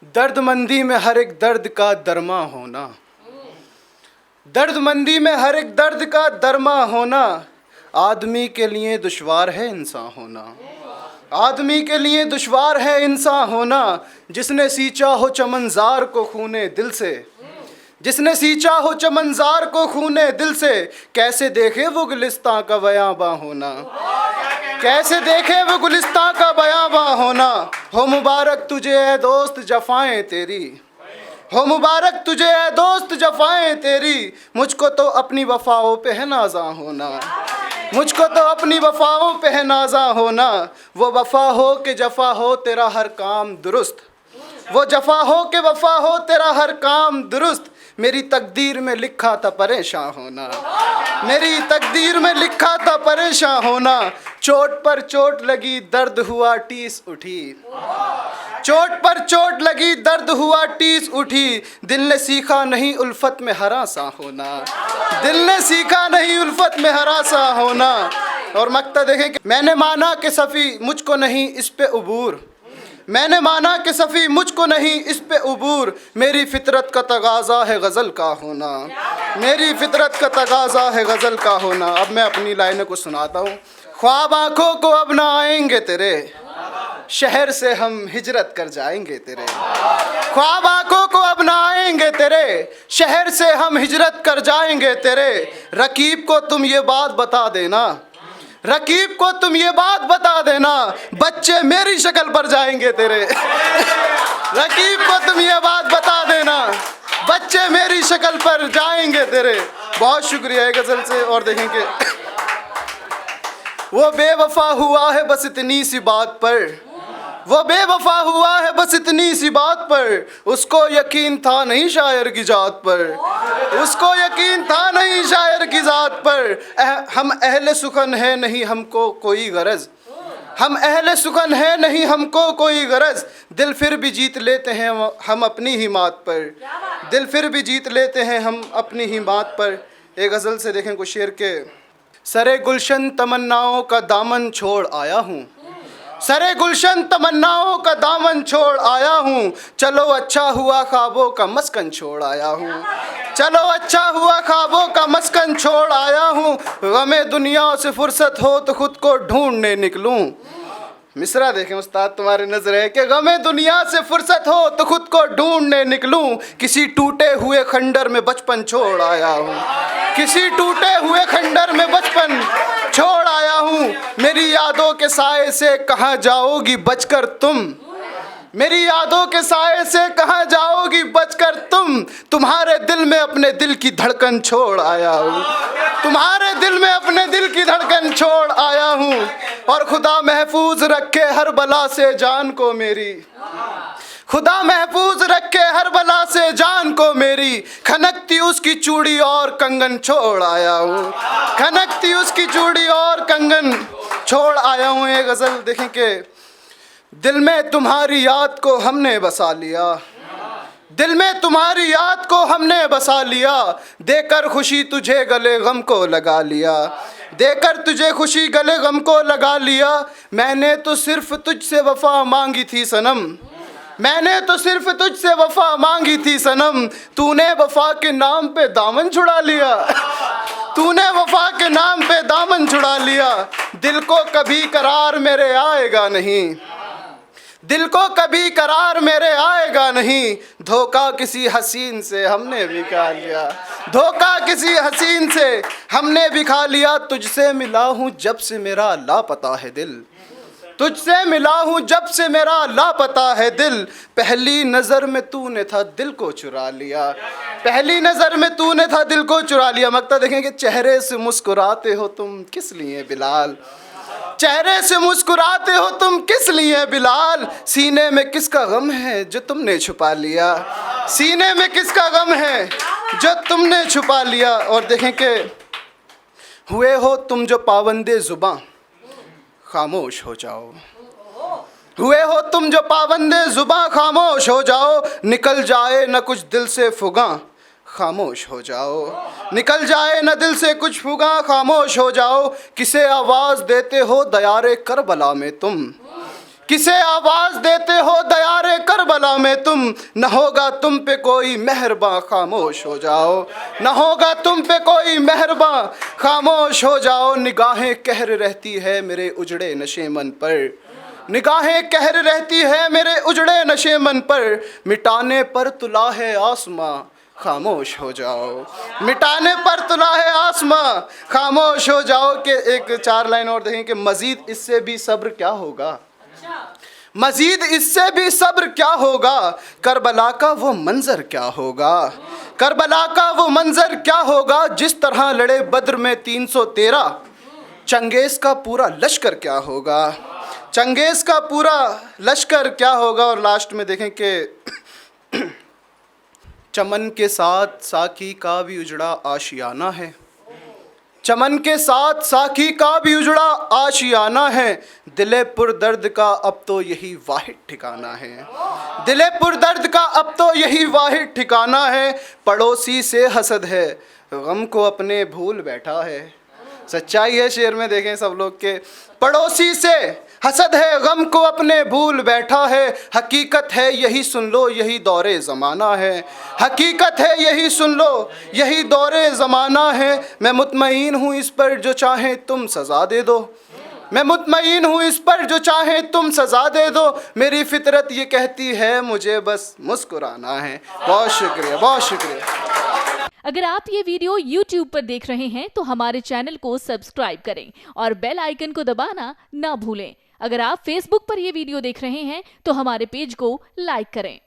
दर्दमंदी में हर एक दर्द का दरमा होना, दर्दमंदी में हर एक दर्द का दरमा होना, आदमी के लिए दुश्वार है इंसान होना, आदमी के लिए दुश्वार है इंसान होना। जिसने सींचा हो चमनजार को खूने दिल से, जिसने सींचा हो चमनजार को खूने दिल से, कैसे देखे वो गुलिस्तां का बयाबां होना, कैसे देखे वो गुलिस्तां का बयाबां होना। हो मुबारक तुझे ए दोस्त जफाएं तेरी, हो मुबारक तुझे ए दोस्त जफाएं तेरी, मुझको तो अपनी वफाओं पे है नाज़ा होना, मुझको तो अपनी वफाओं पे है नाज़ा होना। वो वफा हो कि जफा हो तेरा हर काम दुरुस्त, वो जफा हो कि वफा हो तेरा हर काम दुरुस्त। मेरी तकदीर में लिखा था परेशान होना, मेरी तकदीर में लिखा था परेशान होना। चोट पर चोट लगी दर्द हुआ टीस उठी, चोट पर चोट लगी दर्द हुआ टीस उठी। दिल ने सीखा नहीं उल्फत में हरासा होना, दिल ने सीखा नहीं उल्फत में हरासा होना। और मक्ता देखें कि मैंने माना कि सफ़ी मुझको नहीं इस पे उबूर, मैंने माना कि सफ़ी मुझको नहीं इस पे उबूर। मेरी फितरत का तगाज़ा है गज़ल का होना, मेरी फितरत का तगाज़ा है गज़ल का होना। अब मैं अपनी लाइनों को सुनाता हूँ। ख्वाब आँखों को अब ना आएंगे तेरे, शहर से हम हिजरत कर जाएंगे तेरे। ख्वाब आँखों को अब ना आएंगे तेरे, शहर से हम हिजरत कर जाएंगे तेरे। रकीब को तुम ये बात बता देना, रकीब को तुम ये बात बता देना, बच्चे मेरी शक्ल पर जाएंगे तेरे। रकीब को तुम ये बात बता देना, बच्चे मेरी शक्ल पर जाएंगे तेरे। बहुत शुक्रिया है गज़ल से। और देखेंगे वो बेवफा हुआ है बस इतनी सी बात पर, वो बेवफा हुआ है बस इतनी सी बात पर। उसको यकीन था नहीं शायर की जात पर, उसको यकीन था नहीं शायर की जात पर। हम अहले सुखन है नहीं हमको कोई गरज, हम अहले सुखन है नहीं हमको कोई गरज। दिल फिर भी जीत लेते हैं हम अपनी ही मात पर, दिल फिर भी जीत लेते हैं हम अपनी ही मात पर। एक गज़ल से देखें कुछ शेर के। सरे गुलशन तमन्नाओं का दामन छोड़ आया हूँ, सरे गुलशन तमन्नाओं का दामन छोड़ आया हूँ। चलो अच्छा हुआ ख्वाबों का मस्कन छोड़ आया हूँ, चलो अच्छा हुआ ख्वाबों का मस्कन छोड़ आया हूँ। गमे दुनिया से फुर्सत हो तो खुद को ढूंढने निकलूँ। मिसरा देखें उस्ताद तुम्हारी नजर है कि गमे दुनिया से फुर्सत हो तो खुद को ढूंढने निकलूं। किसी टूटे हुए खंडर में बचपन छोड़ आया हूँ, किसी टूटे हुए खंडर में बचपन छोड़ आया हूँ। मेरी यादों के साए से कहाँ जाओगी बचकर तुम, मेरी यादों के साए से कहाँ जाओगी बचकर तुम। तुम्हारे दिल में अपने दिल की धड़कन छोड़ आया हूँ, तुम्हारे दिल में अपने दिल की धड़कन छोड़ आया हूँ। और खुदा महफूज रखे हर बला से जान को मेरी, खुदा महफूज रखे हर बला से जान को मेरी। खनकती उसकी चूड़ी और कंगन छोड़ आया हूँ, खनकती उसकी चूड़ी और कंगन छोड़ आया हूँ। ये गज़ल देखें कि दिल में तुम्हारी याद को हमने बसा लिया, दिल में तुम्हारी याद को हमने बसा लिया। देकर खुशी तुझे गले गम को लगा लिया, देकर तुझे खुशी गले गम को लगा लिया। मैंने तो सिर्फ तुझसे वफा मांगी थी सनम, मैंने तो सिर्फ तुझसे वफा मांगी थी सनम। तूने वफा के नाम पे दामन छुड़ा लिया, तूने वफा के नाम पे दामन छुड़ा लिया। दिल को कभी करार मेरे आएगा नहीं, दिल को कभी करार मेरे आएगा नहीं। धोखा किसी हसीन से हमने भी खा लिया, धोखा किसी हसीन से हमने भी खा लिया। तुझसे मिला हूँ जब से मेरा लापता है दिल, तुझसे मिला हूँ जब से मेरा लापता है दिल। पहली नज़र में तूने था दिल को चुरा लिया, पहली नज़र में तूने था दिल को चुरा लिया। मक्ता देखें कि चेहरे से मुस्कुराते हो तुम किस लिए बिलाल, चेहरे से मुस्कुराते हो तुम किस लिए बिलाल। सीने में किसका गम है जो तुमने छुपा लिया, सीने में किसका गम है जो तुमने छुपा लिया। और देखें कि हुए हो तुम जो पाबंदे ज़ुबां खामोश हो जाओ, हुए हो तुम जो पाबंदे ज़ुबां खामोश हो जाओ। निकल जाए न कुछ दिल से फुगां खामोश हो जाओ, निकल जाए न दिल से कुछ फुगां खामोश हो जाओ। किसे आवाज़ देते हो दयारे करबला में तुम, किसे आवाज़ देते हो दयारे करबला सिलसिला में तुम, न होगा तुम पे कोई मेहरबान खामोश हो जाओ, न होगा तुम पे कोई मेहरबान खामोश हो जाओ। निगाहें कहर रहती है मेरे उजड़े नशे मन पर, निगाहें कहर रहती है मेरे उजड़े नशे मन पर, मिटाने पर तुला है आसमां खामोश हो जाओ, मिटाने पर तुला है आसमां खामोश हो जाओ। कि एक 4 लाइन और देखें कि मजीद इससे भी सब्र क्या होगा, मजीद इससे भी सब्र क्या होगा, करबला का वो मंजर क्या होगा, करबला का वो मंजर क्या होगा। जिस तरह लड़े बद्र में 313, चंगेज़ का पूरा लश्कर क्या होगा, चंगेज़ का पूरा लश्कर क्या होगा। और लास्ट में देखें कि चमन के साथ साकी का भी उजड़ा आशियाना है, चमन के साथ साकी का भी उजड़ा आशियाना है। दिले पुरदर्द का अब तो यही वाहिद ठिकाना है, दिले पुरदर्द का अब तो यही वाहिद ठिकाना है। पड़ोसी से हसद है गम को अपने भूल बैठा है, सच्चाई है शेर में देखें सब लोग के। पड़ोसी से हसद है गम को अपने भूल बैठा है, हकीकत है यही सुन लो यही दौरे ज़माना है, हकीकत है यही सुन लो यही दौरे ज़माना है। मैं मुतमईन हूँ इस पर जो चाहे तुम सज़ा दे दो, मैं मुतमईन हूँ इस पर जो चाहे तुम सज़ा दे दो। मेरी फितरत ये कहती है मुझे बस मुस्कुराना है। बहुत शुक्रिया, बहुत शुक्रिया। अगर आप ये वीडियो YouTube पर देख रहे हैं तो हमारे चैनल को सब्सक्राइब करें और बेल आइकन को दबाना ना भूलें। अगर आप Facebook पर ये वीडियो देख रहे हैं तो हमारे पेज को लाइक करें।